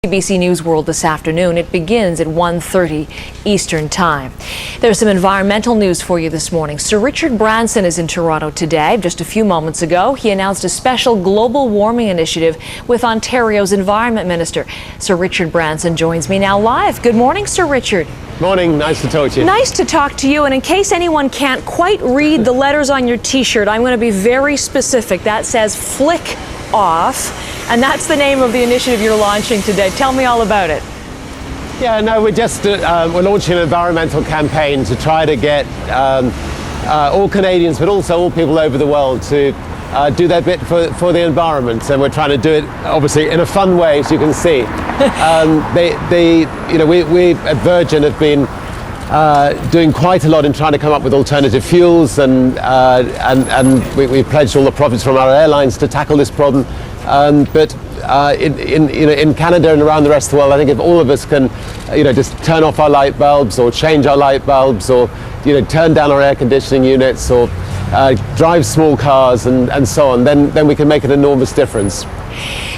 CBC News World this afternoon. It begins at 1:30 Eastern Time. There's some environmental news for you this morning. Sir Richard Branson is in Toronto today. Just a few moments ago, he announced a special global warming initiative with Ontario's Environment Minister. Sir Richard Branson joins me now live. Good morning, Sir Richard. Morning, nice to talk to you. Nice to talk to you. And in case anyone can't quite read the letters on your T-shirt, I'm going to be very specific. That says Flick Off. And that's the name of the initiative you're launching today. Tell me all about it. Yeah, no, we're launching an environmental campaign to try to get all Canadians, but also all people over the world to do their bit for the environment. And we're trying to do it, obviously, in a fun way, as you can see. We at Virgin have been doing quite a lot in trying to come up with alternative fuels, and we pledged all the profits from our airlines to tackle this problem. But in Canada and around the rest of the world, I think if all of us can, just turn off our light bulbs or change our light bulbs, or turn down our air conditioning units, or drive small cars and so on, then we can make an enormous difference.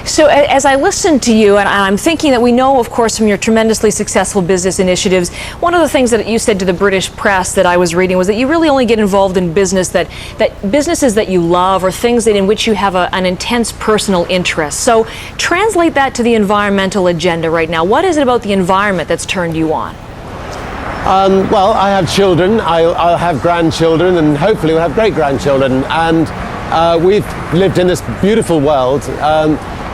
So as I listen to you, and I'm thinking that we know, of course, from your tremendously successful business initiatives, one of the things that you said to the British press that I was reading was that you really only get involved in business that businesses that you love, or things in which you have an intense personal interest. So translate that to the environmental agenda right now. What is it about the environment that's turned you on? Well, I have children, I'll have grandchildren, and hopefully we'll have great-grandchildren. And we've lived in this beautiful world,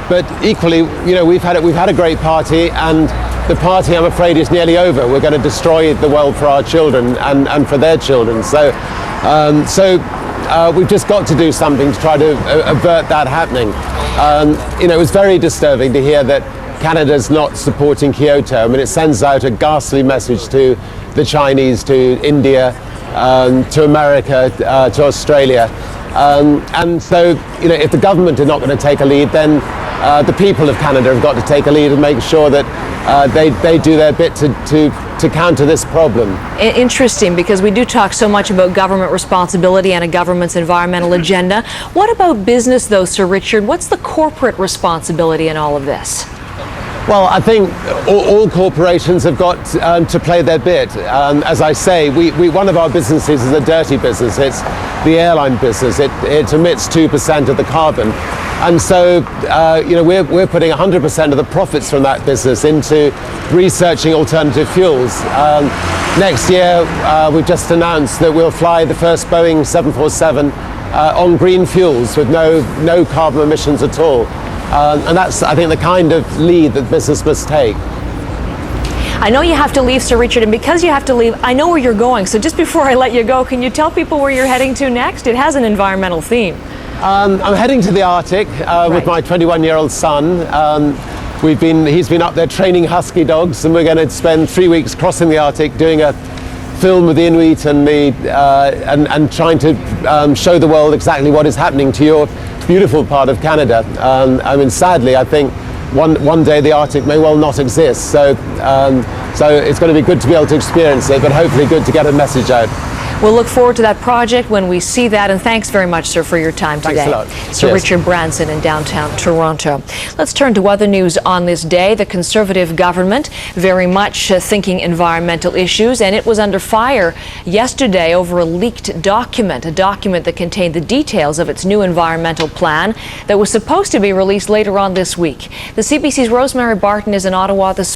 but equally, we've had a great party, and the party, I'm afraid, is nearly over. We're going to destroy the world for our children and for their children. So we've just got to do something to try to avert that happening. It was very disturbing to hear that Canada's not supporting Kyoto. I mean, it sends out a ghastly message to the Chinese, to India, to America, to Australia. And so, if the government are not going to take a lead, then the people of Canada have got to take a lead and make sure that they do their bit to counter this problem. Interesting, because we do talk so much about government responsibility and a government's environmental agenda. What about business, though, Sir Richard? What's the corporate responsibility in all of this? Well, I think all corporations have got to play their bit. As I say, one of our businesses is a dirty business. It's the airline business. It emits 2% of the carbon. And so, we're putting 100% of the profits from that business into researching alternative fuels. Next year, we've just announced that we'll fly the first Boeing 747 on green fuels with no carbon emissions at all. And that's, I think, the kind of lead that business must take. I know you have to leave, Sir Richard, and because you have to leave, I know where you're going. So just before I let you go, can you tell people where you're heading to next? It has an environmental theme. I'm heading to the Arctic with my 21-year-old son. He's been up there training husky dogs, and we're going to spend 3 weeks crossing the Arctic doing a film with the Inuit and trying to show the world exactly what is happening to your beautiful part of Canada. I mean, sadly, I think one day the Arctic may well not exist. So it's going to be good to be able to experience it, but hopefully good to get a message out. We'll look forward to that project when we see that, and thanks very much, sir, for your time today. Thanks a lot. Sir Richard Branson in downtown Toronto. Let's turn to other news on this day. The Conservative government very much thinking environmental issues, and it was under fire yesterday over a leaked document, a document that contained the details of its new environmental plan that was supposed to be released later on this week. The CBC's Rosemary Barton is in Ottawa this